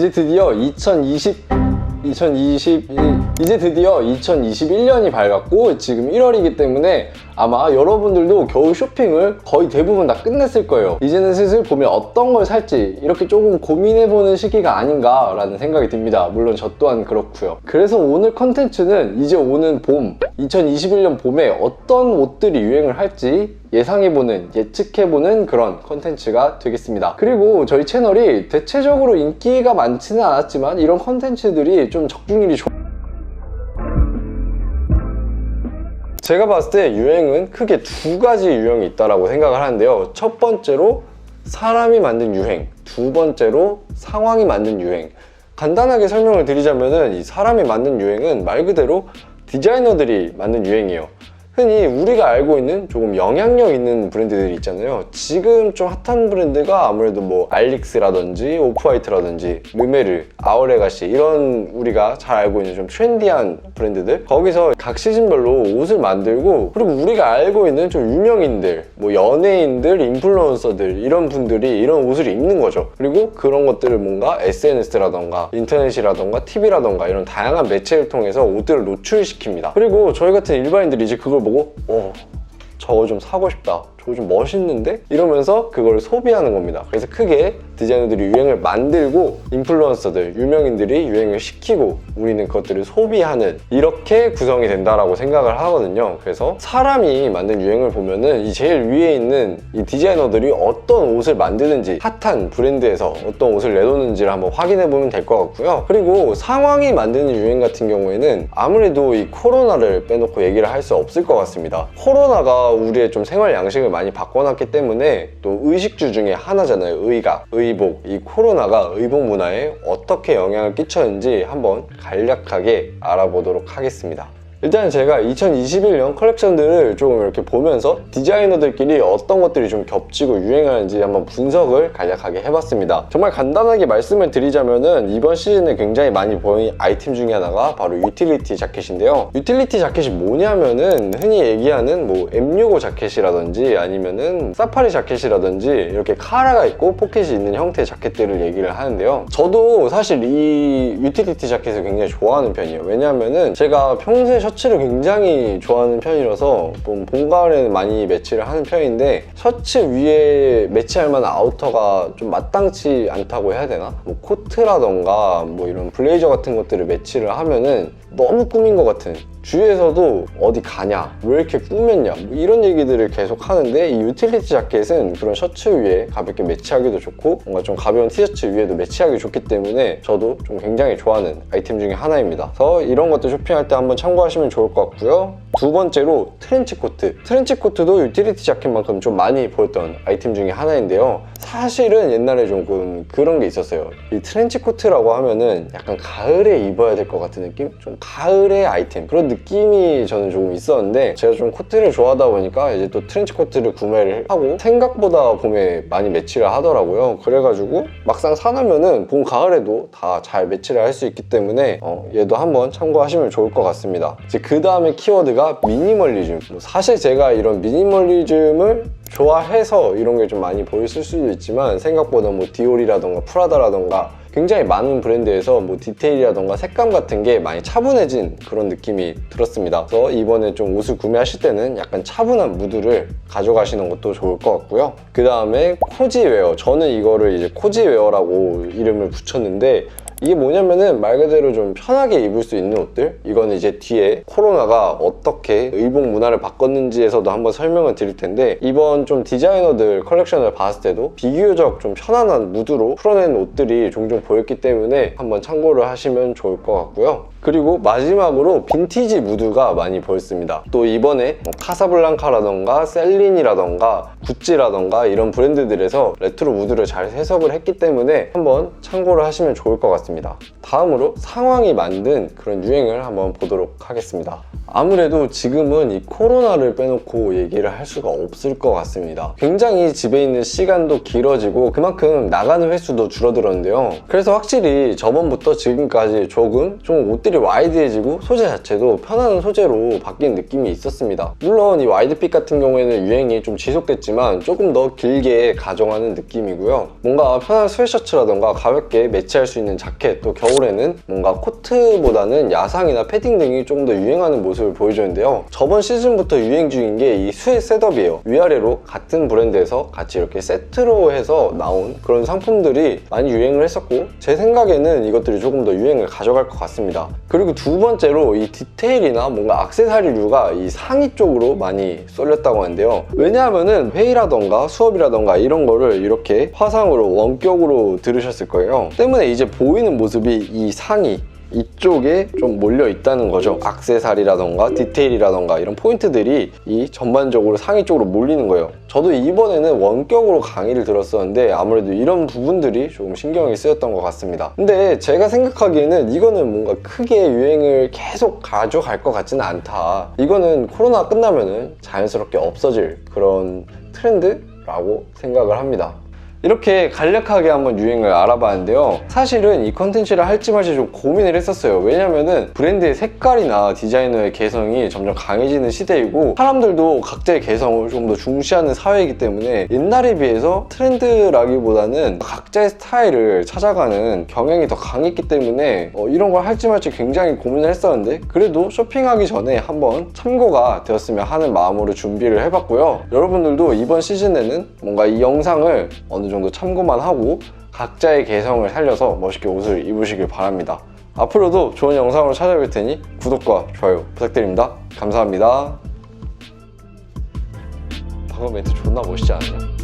이제 드디어 2021년이 밝았고 지금 1월이기 때문에 아마 여러분들도 겨울 쇼핑을 거의 대부분 다 끝냈을 거예요. 이제는 슬슬 봄에 어떤 걸 살지 이렇게 조금 고민해보는 시기가 아닌가 라는 생각이 듭니다. 물론 저 또한 그렇고요. 그래서 오늘 컨텐츠는 이제 오는 봄 2021년 봄에 어떤 옷들이 유행을 할지 예상해보는, 예측해보는 그런 컨텐츠가 되겠습니다. 그리고 저희 채널이 대체적으로 인기가 많지는 않았지만 이런 컨텐츠들이 좀 적중률이 제가 봤을 때 유행은 크게 두 가지 유형이 있다고 생각을 하는데요. 첫 번째로 사람이 만든 유행, 두 번째로 상황이 만든 유행. 간단하게 설명을 드리자면은 이 사람이 만든 유행은 말 그대로 디자이너들이 만든 유행이에요. 흔히 우리가 알고 있는 조금 영향력 있는 브랜드들이 있잖아요. 지금 좀 핫한 브랜드가 아무래도 뭐 알릭스라든지 오프화이트라든지 르메르, 아우레가시 이런 우리가 잘 알고 있는 좀 트렌디한 브랜드들, 거기서 각 시즌별로 옷을 만들고, 그리고 우리가 알고 있는 좀 유명인들, 뭐 연예인들, 인플루언서들 이런 분들이 이런 옷을 입는 거죠. 그리고 그런 것들을 뭔가 SNS라던가 인터넷이라던가 TV라던가 이런 다양한 매체를 통해서 옷들을 노출시킵니다. 그리고 저희 같은 일반인들이 이제 그걸 보고 저거 좀 사고 싶다, 저거 좀 멋있는데? 이러면서 그걸 소비하는 겁니다. 그래서 크게 디자이너들이 유행을 만들고 인플루언서들, 유명인들이 유행을 시키고 우리는 그것들을 소비하는, 이렇게 구성이 된다라고 생각을 하거든요. 그래서 사람이 만든 유행을 보면은 이 제일 위에 있는 이 디자이너들이 어떤 옷을 만드는지, 핫한 브랜드에서 어떤 옷을 내놓는지를 한번 확인해 보면 될 것 같고요. 그리고 상황이 만드는 유행 같은 경우에는 아무래도 이 코로나를 빼놓고 얘기를 할 수 없을 것 같습니다. 코로나가 우리의 좀 생활 양식을 많이 바꿔놨기 때문에 또 의식주 중에 하나잖아요. 의각, 의복. 이 코로나가 의복 문화에 어떻게 영향을 끼쳤는지 한번 간략하게 알아보도록 하겠습니다. 일단 제가 2021년 컬렉션들을 조금 이렇게 보면서 디자이너들끼리 어떤 것들이 좀 겹치고 유행하는지 한번 분석을 간략하게 해봤습니다. 정말 간단하게 말씀을 드리자면은 이번 시즌에 굉장히 많이 보이는 아이템 중에 하나가 바로 유틸리티 자켓인데요. 유틸리티 자켓이 뭐냐면은 흔히 얘기하는 뭐 M65 자켓이라든지 아니면은 사파리 자켓이라든지 이렇게 카라가 있고 포켓이 있는 형태의 자켓들을 얘기를 하는데요. 저도 사실 이 유틸리티 자켓을 굉장히 좋아하는 편이에요. 왜냐하면은 제가 평소에 셔츠를 굉장히 좋아하는 편이라서 봄, 가을에는 많이 매치를 하는 편인데, 셔츠 위에 매치할 만한 아우터가 좀 마땅치 않다고 해야 되나? 뭐 코트라던가 뭐 이런 블레이저 같은 것들을 매치를 하면은 너무 꾸민 것 같은, 주위에서도 어디 가냐, 왜 이렇게 꾸몄냐, 뭐 이런 얘기들을 계속 하는데, 이 유틸리티 자켓은 그런 셔츠 위에 가볍게 매치하기도 좋고 뭔가 좀 가벼운 티셔츠 위에도 매치하기 좋기 때문에 저도 좀 굉장히 좋아하는 아이템 중에 하나입니다. 그래서 이런 것도 쇼핑할 때 한번 참고하시면 좋을 것 같고요. 두 번째로 트렌치코트. 트렌치코트도 유틸리티 자켓만큼 좀 많이 보였던 아이템 중에 하나인데요. 사실은 옛날에 조금 그런 게 있었어요. 이 트렌치코트라고 하면은 약간 가을에 입어야 될 것 같은 느낌? 좀 가을의 아이템, 그런 느낌이 저는 조금 있었는데, 제가 좀 코트를 좋아하다 보니까 이제 또 트렌치코트를 구매를 하고 생각보다 봄에 많이 매치를 하더라고요. 그래가지고 막상 사놓으면은 봄, 가을에도 다 잘 매치를 할 수 있기 때문에 얘도 한번 참고하시면 좋을 것 같습니다. 이제 그 다음에 키워드가 미니멀리즘. 사실 제가 이런 미니멀리즘을 좋아해서 이런 게 좀 많이 보였을 수도 있지만, 생각보다 뭐 디올이라던가 프라다라던가 굉장히 많은 브랜드에서 뭐 디테일이라던가 색감 같은 게 많이 차분해진 그런 느낌이 들었습니다. 그래서 이번에 좀 옷을 구매하실 때는 약간 차분한 무드를 가져가시는 것도 좋을 것 같고요. 그 다음에 코지웨어. 저는 이거를 이제 코지웨어라고 이름을 붙였는데, 이게 뭐냐면은 말 그대로 좀 편하게 입을 수 있는 옷들. 이거는 이제 뒤에 코로나가 어떻게 의복 문화를 바꿨는지에서도 한번 설명을 드릴 텐데, 이번 좀 디자이너들 컬렉션을 봤을 때도 비교적 좀 편안한 무드로 풀어낸 옷들이 종종 보였기 때문에 한번 참고를 하시면 좋을 것 같고요. 그리고 마지막으로 빈티지 무드가 많이 보였습니다. 또 이번에 뭐 카사블랑카라던가 셀린이라던가 구찌라던가 이런 브랜드들에서 레트로 무드를 잘 해석을 했기 때문에 한번 참고를 하시면 좋을 것 같습니다. 다음으로 상황이 만든 그런 유행을 한번 보도록 하겠습니다. 아무래도 지금은 이 코로나를 빼놓고 얘기를 할 수가 없을 것 같습니다. 굉장히 집에 있는 시간도 길어지고 그만큼 나가는 횟수도 줄어들었는데요. 그래서 확실히 저번부터 지금까지 조금 좀 옷들이 와이드해지고 소재 자체도 편안한 소재로 바뀐 느낌이 있었습니다. 물론 이 와이드핏 같은 경우에는 유행이 좀 지속됐지만 조금 더 길게 가정하는 느낌이고요. 뭔가 편한 스웨셔츠라던가 가볍게 매치할 수 있는 자켓, 또 겨울에는 뭔가 코트보다는 야상이나 패딩 등이 조금 더 유행하는 모습을 보여주는데요. 저번 시즌부터 유행 중인 게 이 스웨트 셋업이에요. 위아래로 같은 브랜드에서 같이 이렇게 세트로 해서 나온 그런 상품들이 많이 유행을 했었고 제 생각에는 이것들이 조금 더 유행을 가져갈 것 같습니다. 그리고 두 번째로 이 디테일이나 뭔가 액세서리류가 이 상의 쪽으로 많이 쏠렸다고 하는데요. 왜냐하면은 회의라던가 수업이라던가 이런 거를 이렇게 화상으로 원격으로 들으셨을 거예요. 때문에 이제 보이는 모습이 이 상의 이쪽에 좀 몰려 있다는 거죠. 액세서리라던가 디테일이라던가 이런 포인트들이 이 전반적으로 상의 쪽으로 몰리는 거예요. 저도 이번에는 원격으로 강의를 들었었는데 아무래도 이런 부분들이 조금 신경이 쓰였던 것 같습니다. 근데 제가 생각하기에는 이거는 뭔가 크게 유행을 계속 가져갈 것 같지는 않다. 이거는 코로나 끝나면은 자연스럽게 없어질 그런 트렌드라고 생각을 합니다. 이렇게 간략하게 한번 유행을 알아봤는데요. 사실은 이 컨텐츠를 할지 말지 좀 고민을 했었어요. 왜냐면은 브랜드의 색깔이나 디자이너의 개성이 점점 강해지는 시대이고 사람들도 각자의 개성을 좀 더 중시하는 사회이기 때문에 옛날에 비해서 트렌드라기보다는 각자의 스타일을 찾아가는 경향이 더 강했기 때문에 이런 걸 할지 말지 굉장히 고민을 했었는데 그래도 쇼핑하기 전에 한번 참고가 되었으면 하는 마음으로 준비를 해봤고요. 여러분들도 이번 시즌에는 뭔가 이 영상을 어느 정도 참고만 하고 각자의 개성을 살려서 멋있게 옷을 입으시길 바랍니다. 앞으로도 좋은 영상으로 찾아뵐 테니 구독과 좋아요 부탁드립니다. 감사합니다. 방금 멘트 존나 멋있지 않았냐?